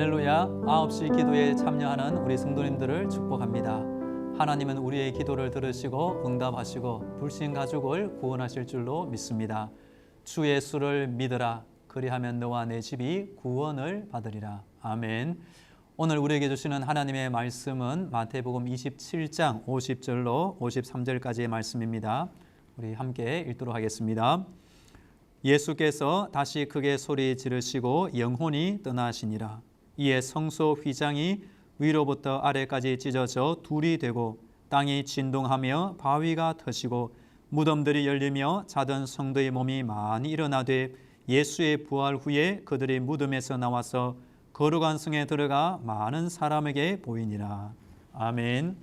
할렐루야, 9시 기도에 참여하는 우리 성도님들을 축복합니다. 하나님은 우리의 기도를 들으시고 응답하시고 불신 가족을 구원하실 줄로 믿습니다. 주 예수를 믿으라, 그리하면 너와 내 집이 구원을 받으리라. 아멘. 오늘 우리에게 주시는 하나님의 말씀은 마태복음 27장 50절로 53절까지의 말씀입니다. 우리 함께 읽도록 하겠습니다. 예수께서 다시 크게 소리 지르시고 영혼이 떠나시니라. 이에 성소 휘장이 위로부터 아래까지 찢어져 둘이 되고 땅이 진동하며 바위가 터지고 무덤들이 열리며 자던 성도의 몸이 많이 일어나되 예수의 부활 후에 그들이 무덤에서 나와서 거룩한 성에 들어가 많은 사람에게 보이니라. 아멘.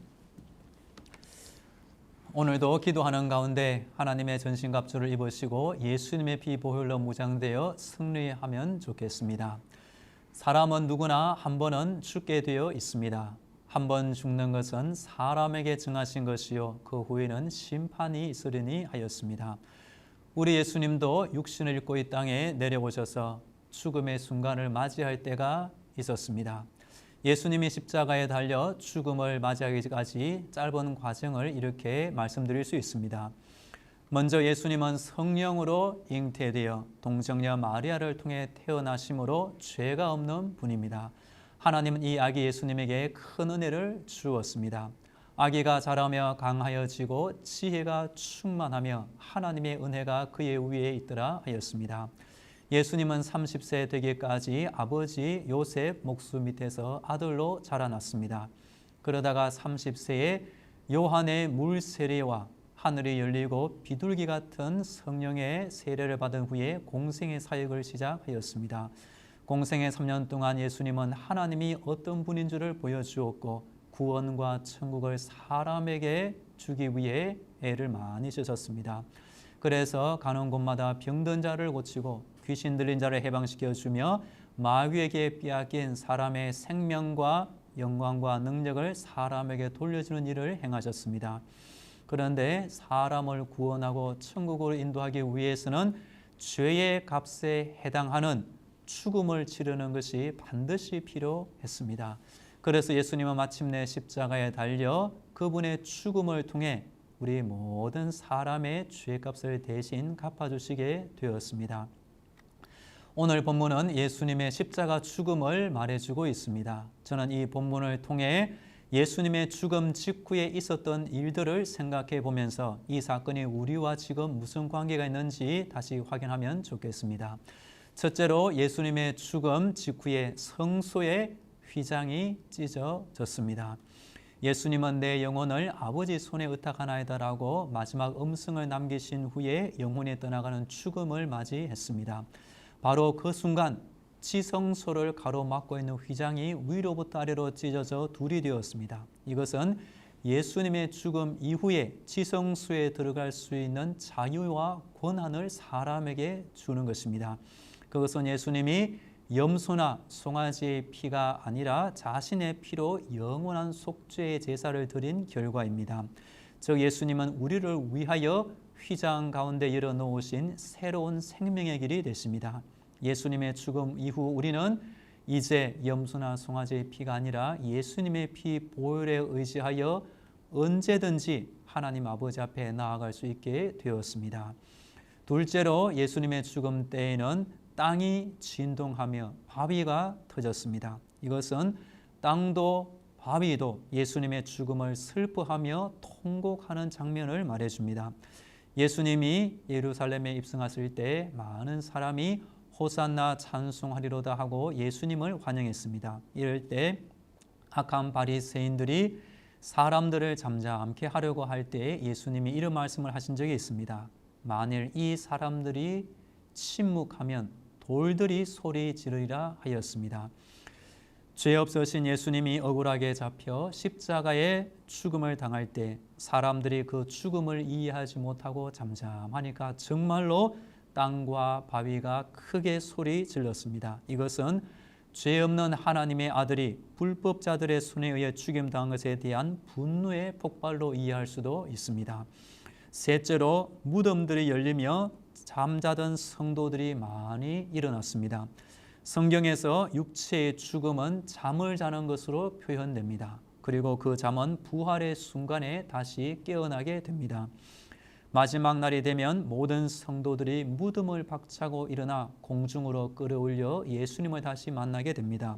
오늘도 기도하는 가운데 하나님의 전신갑주를 입으시고 예수님의 피 보혈로 무장되어 승리하면 좋겠습니다. 사람은 누구나 한 번은 죽게 되어 있습니다. 한 번 죽는 것은 사람에게 정하신 것이요 그 후에는 심판이 있으리니 하였습니다. 우리 예수님도 육신을 입고 이 땅에 내려오셔서 죽음의 순간을 맞이할 때가 있었습니다. 예수님이 십자가에 달려 죽음을 맞이하기까지 짧은 과정을 이렇게 말씀드릴 수 있습니다. 먼저 예수님은 성령으로 잉태되어 동정녀 마리아를 통해 태어나심으로 죄가 없는 분입니다. 하나님은 이 아기 예수님에게 큰 은혜를 주었습니다. 아기가 자라며 강하여지고 지혜가 충만하며 하나님의 은혜가 그의 위에 있더라 하였습니다. 예수님은 30세 되기까지 아버지 요셉 목수 밑에서 아들로 자라났습니다. 그러다가 30세에 요한의 물 세례와 하늘이 열리고 비둘기 같은 성령의 세례를 받은 후에 공생의 사역을 시작하였습니다. 공생의 3년 동안 예수님은 하나님이 어떤 분인 줄을 보여주었고 구원과 천국을 사람에게 주기 위해 애를 많이 쓰셨습니다. 그래서 가는 곳마다 병든 자를 고치고 귀신 들린 자를 해방시켜주며 마귀에게 빼앗긴 사람의 생명과 영광과 능력을 사람에게 돌려주는 일을 행하셨습니다. 그런데 사람을 구원하고 천국으로 인도하기 위해서는 죄의 값에 해당하는 죽음을 치르는 것이 반드시 필요했습니다. 그래서 예수님은 마침내 십자가에 달려 그분의 죽음을 통해 우리 모든 사람의 죄값을 대신 갚아주시게 되었습니다. 오늘 본문은 예수님의 십자가 죽음을 말해주고 있습니다. 저는 이 본문을 통해 예수님의 죽음 직후에 있었던 일들을 생각해 보면서 이 사건이 우리와 지금 무슨 관계가 있는지 다시 확인하면 좋겠습니다. 첫째로 예수님의 죽음 직후에 성소의 휘장이 찢어졌습니다. 예수님은 내 영혼을 아버지 손에 의탁하나이다라고 마지막 음성을 남기신 후에 영혼이 떠나가는 죽음을 맞이했습니다. 바로 그 순간 지성소를 가로막고 있는 휘장이 위로부터 아래로 찢어져 둘이 되었습니다. 이것은 예수님의 죽음 이후에 지성소에 들어갈 수 있는 자유와 권한을 사람에게 주는 것입니다. 그것은 예수님이 염소나 송아지의 피가 아니라 자신의 피로 영원한 속죄의 제사를 드린 결과입니다. 즉 예수님은 우리를 위하여 휘장 가운데 열어놓으신 새로운 생명의 길이 되십니다. 예수님의 죽음 이후 우리는 이제 염소나 송아지의 피가 아니라 예수님의 피 보혈에 의지하여 언제든지 하나님 아버지 앞에 나아갈 수 있게 되었습니다. 둘째로 예수님의 죽음 때에는 땅이 진동하며 바위가 터졌습니다. 이것은 땅도 바위도 예수님의 죽음을 슬퍼하며 통곡하는 장면을 말해줍니다. 예수님이 예루살렘에 입성하실 때 많은 사람이 호산나 찬송하리로다 하고 예수님을 환영했습니다. 이럴 때 악한 바리새인들이 사람들을 잠잠케 하려고 할 때 예수님이 이런 말씀을 하신 적이 있습니다. 만일 이 사람들이 침묵하면 돌들이 소리 지르리라 하였습니다. 죄 없으신 예수님이 억울하게 잡혀 십자가에 죽음을 당할 때 사람들이 그 죽음을 이해하지 못하고 잠잠하니까 정말로 땅과 바위가 크게 소리 질렀습니다. 이것은 죄 없는 하나님의 아들이 불법자들의 손에 의해 죽임당한 것에 대한 분노의 폭발로 이해할 수도 있습니다. 셋째로 무덤들이 열리며 잠자던 성도들이 많이 일어났습니다. 성경에서 육체의 죽음은 잠을 자는 것으로 표현됩니다. 그리고 그 잠은 부활의 순간에 다시 깨어나게 됩니다. 마지막 날이 되면 모든 성도들이 무덤을 박차고 일어나 공중으로 끌어올려 예수님을 다시 만나게 됩니다.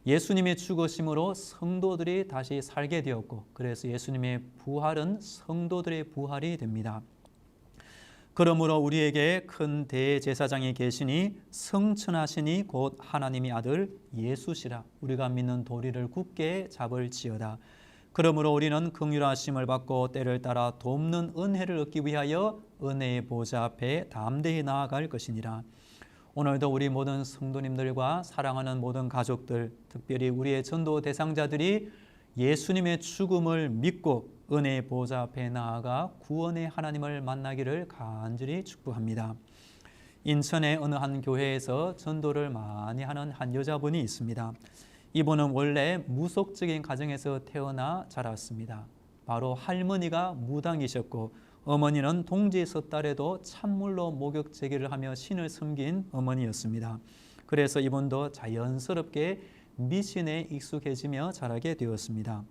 예수님의 죽으심으로 성도들이 다시 살게 되었고, 그래서 예수님의 부활은 성도들의 부활이 됩니다. 그러므로 우리에게 큰 대제사장이 계시니 성천하시니 곧 하나님의 아들 예수시라. 우리가 믿는 도리를 굳게 잡을지어다. 그러므로 우리는 긍휼하심을 받고 때를 따라 돕는 은혜를 얻기 위하여 은혜의 보좌 앞에 담대히 나아갈 것이니라. 오늘도 우리 모든 성도님들과 사랑하는 모든 가족들, 특별히 우리의 전도 대상자들이 예수님의 죽음을 믿고 은혜의 보좌 앞에 나아가 구원의 하나님을 만나기를 간절히 축복합니다. 인천의 어느 한 교회에서 전도를 많이 하는 한 여자분이 있습니다. 이분은 원래 무속적인 가정에서 태어나 자랐습니다. 바로 할머니가 무당이셨고 어머니는 동지에 섰달에도 찬물로 목욕 제기를 하며 신을 섬긴 어머니였습니다. 그래서 이분도 자연스럽게 미신에 익숙해지며 자라게 되었습니다.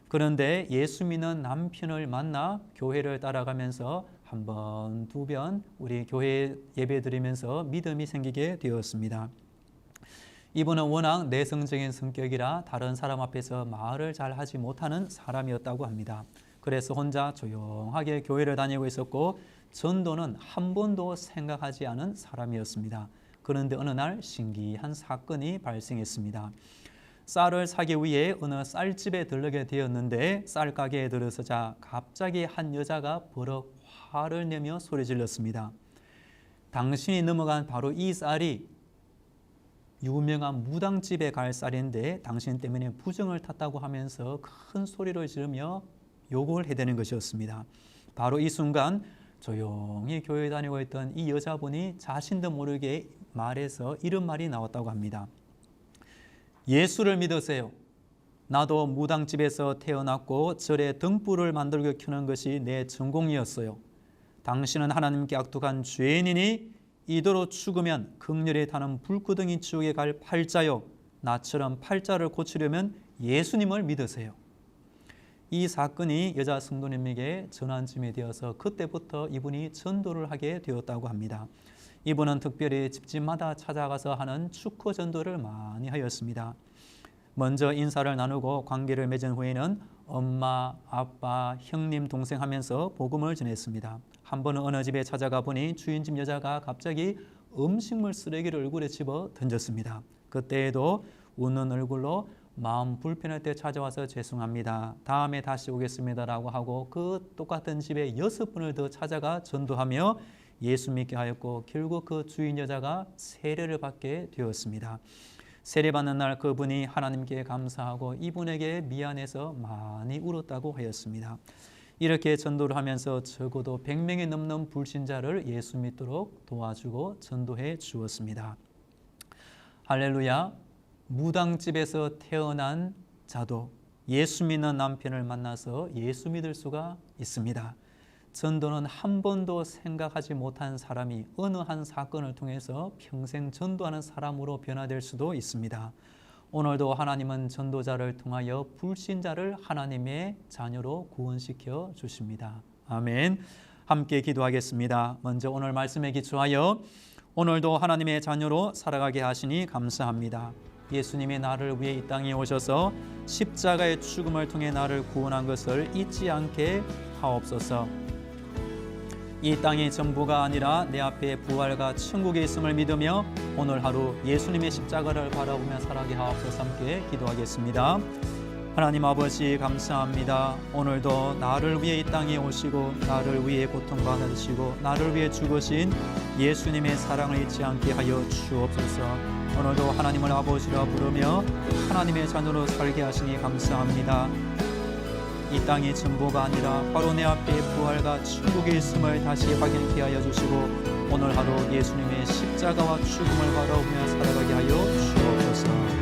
그런데 예수 믿는 남편을 만나 교회를 따라가면서 한 번, 두 번 우리 교회 예배 드리면서 믿음이 생기게 되었습니다. 이분은 워낙 내성적인 성격이라 다른 사람 앞에서 말을 잘 하지 못하는 사람이었다고 합니다. 그래서 혼자 조용하게 교회를 다니고 있었고 전도는 한 번도 생각하지 않은 사람이었습니다. 그런데 어느 날 신기한 사건이 발생했습니다. 쌀을 사기 위해 어느 쌀집에 들르게 되었는데 쌀 가게에 들어서자 갑자기 한 여자가 버럭 화를 내며 소리 질렀습니다. 당신이 넘어간 바로 이 쌀이 유명한 무당집에 갈 쌀인데 당신 때문에 부정을 탔다고 하면서 큰 소리를 지르며 욕을 해대는 것이었습니다. 바로 이 순간 조용히 교회 다니고 있던 이 여자분이 자신도 모르게 말해서 이런 말이 나왔다고 합니다. 예수를 믿으세요. 나도 무당집에서 태어났고 절에 등불을 만들고 켜는 것이 내 전공이었어요. 당신은 하나님께 악독한 죄인이니 이대로 죽으면 극렬히 타는 불구덩이 지옥에 갈 팔자요. 나처럼 팔자를 고치려면 예수님을 믿으세요. 이 사건이 여자 성도님에게 전환점이 되어서 그때부터 이분이 전도를 하게 되었다고 합니다. 이분은 특별히 집집마다 찾아가서 하는 축호 전도를 많이 하였습니다. 먼저 인사를 나누고 관계를 맺은 후에는 엄마, 아빠, 형님, 동생 하면서 복음을 전했습니다. 한 번은 어느 집에 찾아가 보니 주인집 여자가 갑자기 음식물 쓰레기를 얼굴에 집어 던졌습니다. 그때에도 웃는 얼굴로 마음 불편할 때 찾아와서 죄송합니다. 다음에 다시 오겠습니다라고 하고 그 똑같은 집에 6번을 더 찾아가 전도하며 예수 믿게 하였고 결국 그 주인 여자가 세례를 받게 되었습니다. 세례받는 날 그분이 하나님께 감사하고 이분에게 미안해서 많이 울었다고 하였습니다. 이렇게 전도를 하면서 적어도 100명이 넘는 불신자를 예수 믿도록 도와주고 전도해 주었습니다. 할렐루야. 무당집에서 태어난 자도 예수 믿는 남편을 만나서 예수 믿을 수가 있습니다. 전도는 한 번도 생각하지 못한 사람이 어느 한 사건을 통해서 평생 전도하는 사람으로 변화될 수도 있습니다. 오늘도 하나님은 전도자를 통하여 불신자를 하나님의 자녀로 구원시켜 주십니다. 아멘. 함께 기도하겠습니다. 먼저 오늘 말씀에 기초하여 오늘도 하나님의 자녀로 살아가게 하시니 감사합니다. 예수님이 나를 위해 이 땅에 오셔서 십자가의 죽음을 통해 나를 구원한 것을 잊지 않게 하옵소서. 이 땅이 전부가 아니라 내 앞에 부활과 천국에 있음을 믿으며 오늘 하루 예수님의 십자가를 바라보며 살아가게 하옵소서. 함께 기도하겠습니다. 하나님 아버지 감사합니다. 오늘도 나를 위해 이 땅에 오시고 나를 위해 고통받으시고 나를 위해 죽으신 예수님의 사랑을 잊지 않게 하여 주옵소서. 오늘도 하나님을 아버지라 부르며 하나님의 자녀로 살게 하시니 감사합니다. 이 땅이 전부가 아니라 바로 내 앞에 부활과 천국에 있음을 다시 확인케 하여 주시고 오늘 하루 예수님의 십자가와 죽음을 바라보며 살아가게 하여 주옵소서.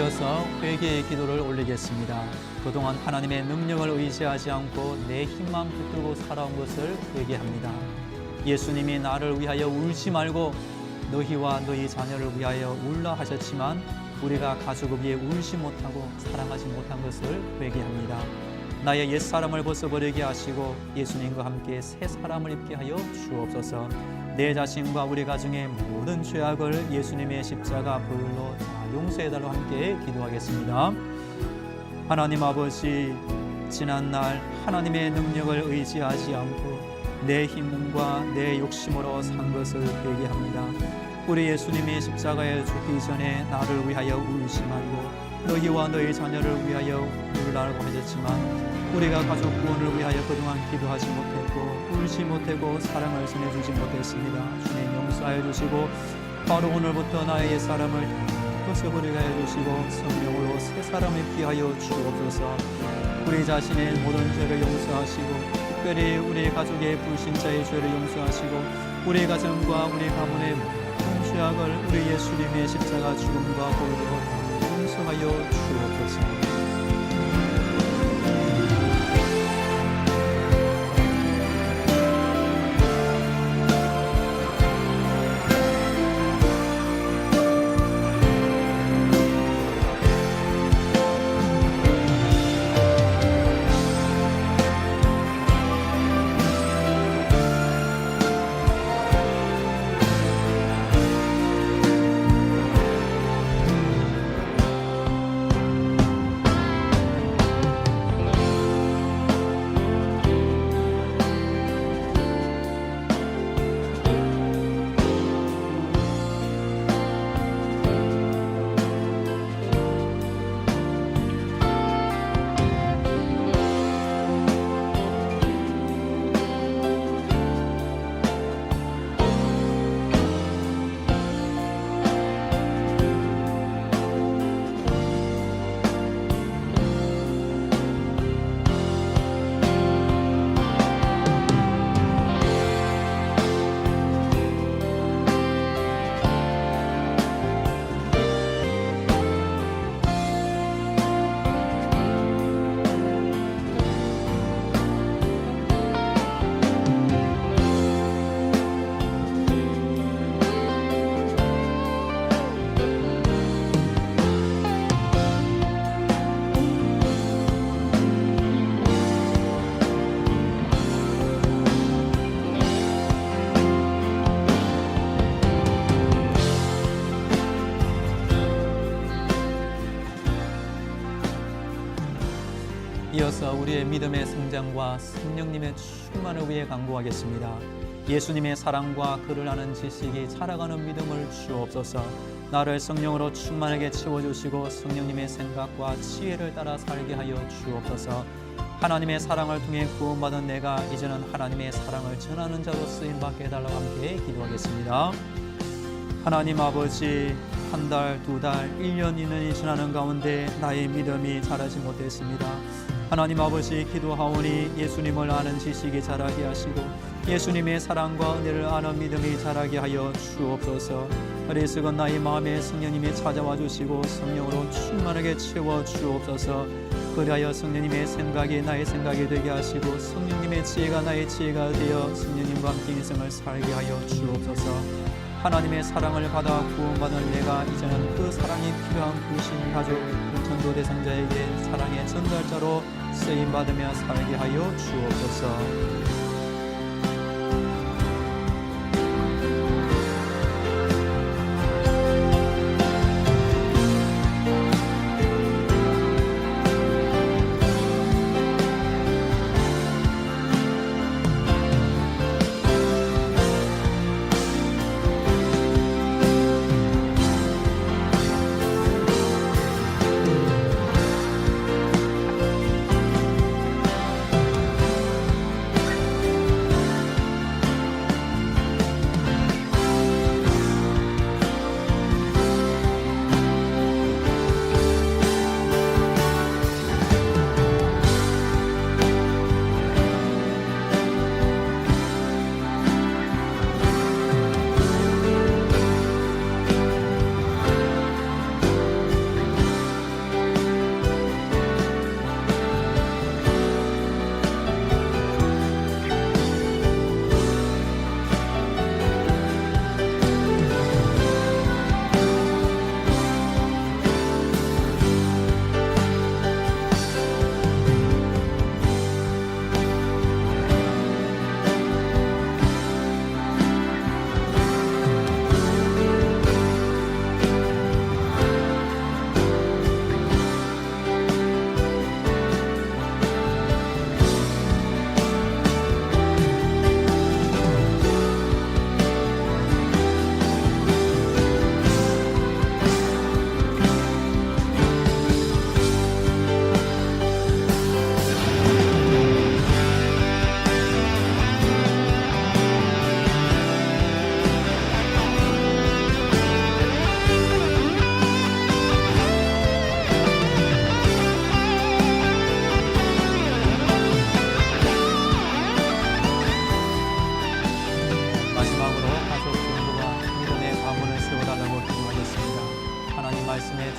이어서 회개의 기도를 올리겠습니다. 그동안 하나님의 능력을 의지하지 않고 내 힘만 붙들고 살아온 것을 회개합니다. 예수님이 나를 위하여 울지 말고 너희와 너희 자녀를 위하여 울라 하셨지만 우리가 가족을 위해 울지 못하고 사랑하지 못한 것을 회개합니다. 나의 옛사람을 벗어버리게 하시고 예수님과 함께 새 사람을 입게 하여 주옵소서. 내 자신과 우리 가정의 모든 죄악을 예수님의 십자가 보혈로 다 용서해달라고 함께 기도하겠습니다. 하나님 아버지, 지난날 하나님의 능력을 의지하지 않고 내 힘과 내 욕심으로 산 것을 회개합니다. 우리 예수님이 십자가에 죽기 전에 나를 위하여 울지 말고 너희와 너희 자녀를 위하여 울라고 하셨지만 우리가 가족 구원을 위하여 그동안 기도하지 못했고 울지 못하고 사랑을 전해주지 못했습니다. 주님 용서하여 주시고 바로 오늘부터 나의 옛사람을 벗어버리게 해주시고 성령으로 새 사람을 입게 하여 주옵소서. 우리 자신의 모든 죄를 용서하시고 특별히 우리 가족의 불신자의 죄를 용서하시고 우리 가정과 우리 가문의 모든 죄악을 우리 예수님의 십자가 죽음과 보혈로 용서하여 주옵소서. 이어서 우리의 믿음의 성장과 성령님의 충만을 위해 간구하겠습니다. 예수님의 사랑과 그를 아는 지식이 자라가는 믿음을 주옵소서. 나를 성령으로 충만하게 채워주시고 성령님의 생각과 지혜를 따라 살게 하여 주옵소서. 하나님의 사랑을 통해 구원받은 내가 이제는 하나님의 사랑을 전하는 자로 쓰임받게 해달라고 함께 기도하겠습니다. 하나님 아버지, 한 달, 두 달, 1년, 2년이 지나는 가운데 나의 믿음이 자라지 못했습니다. 하나님 아버지, 기도하오니 예수님을 아는 지식이 자라게 하시고 예수님의 사랑과 은혜를 아는 믿음이 자라게 하여 주옵소서. 어리석은 나의 마음에 성령님이 찾아와 주시고 성령으로 충만하게 채워 주옵소서. 그리하여 성령님의 생각이 나의 생각이 되게 하시고 성령님의 지혜가 나의 지혜가 되어 성령님과 함께 인생을 살게 하여 주옵소서. 하나님의 사랑을 받아 구원받은 내가 이제는 그 사랑이 필요한 불신 가족, 전도 대상자에게 사랑의 전달자로 쓰임받으며 살게 하여 주옵소서.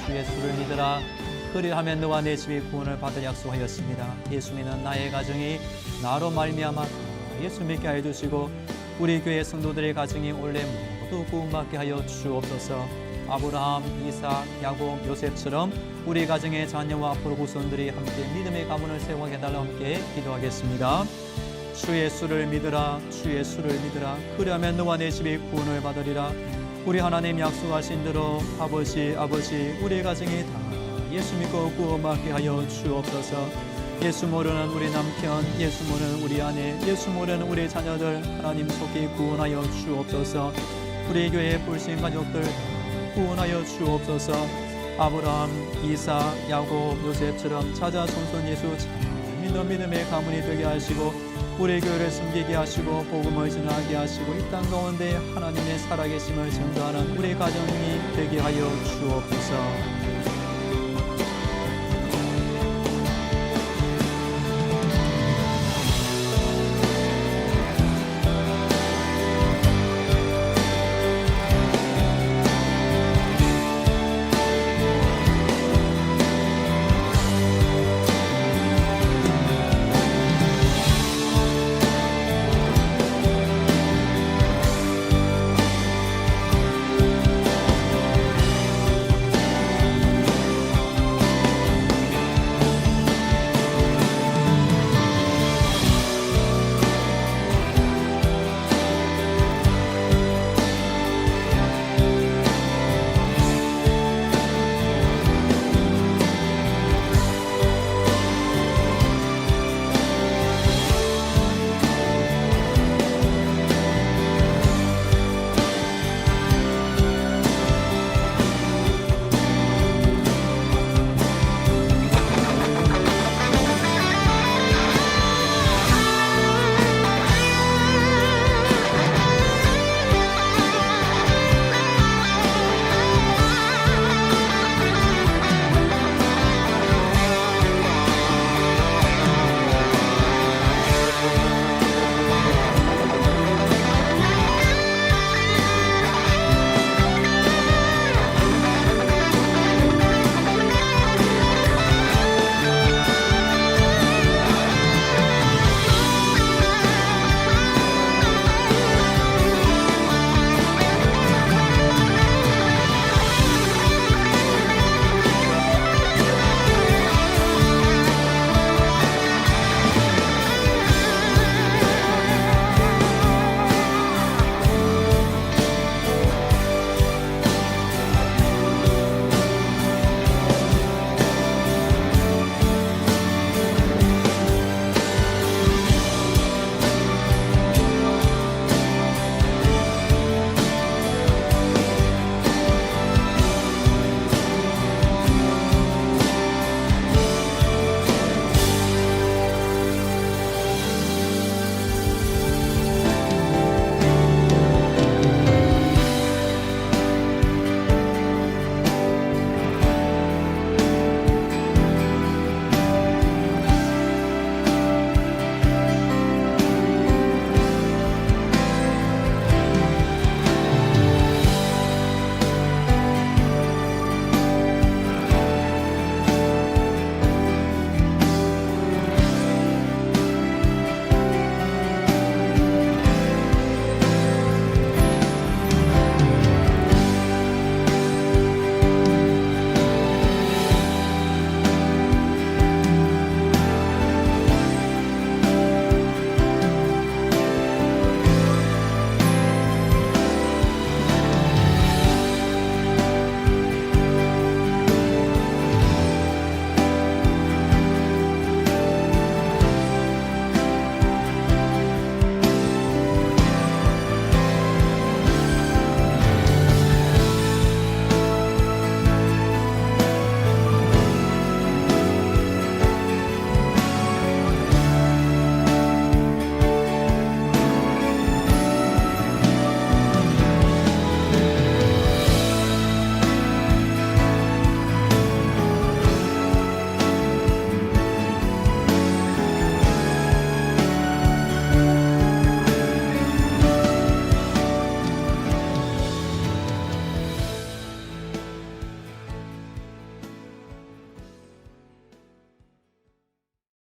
주 예수를 믿으라. 그리하면 너와 내 집이 구원을 받을 약속하였습니다. 예수 믿는 나의 가정이 나로 말미암아 예수 믿게 하여 주시고 우리 교회 성도들의 가정이 올해 모두 구원받게 하여 주옵소서. 아브라함, 이삭, 야곱, 요셉처럼 우리 가정의 자녀와 앞으로 후손들이 함께 믿음의 가문을 세워게 해달라 함께 기도하겠습니다. 주 예수를 믿으라. 주 예수를 믿으라. 그리하면 너와 내 집이 구원을 받으리라. 우리 하나님 약속하신 대로 아버지 우리 가정이 다 예수 믿고 구원받게 하여 주옵소서. 예수 모르는 우리 남편, 예수 모르는 우리 아내, 예수 모르는 우리 자녀들 하나님 속히 구원하여 주옵소서. 우리 교회 불신 가족들 구원하여 주옵소서. 아브라함, 이삭, 야곱, 요셉처럼 찾아 손손 예수 잘 믿는 믿음의 가문이 되게 하시고 우리 교회를 섬기게 하시고 복음을 전하게 하시고 이 땅 가운데 하나님의 살아계심을 증거하는 우리 가정이 되게 하여 주옵소서.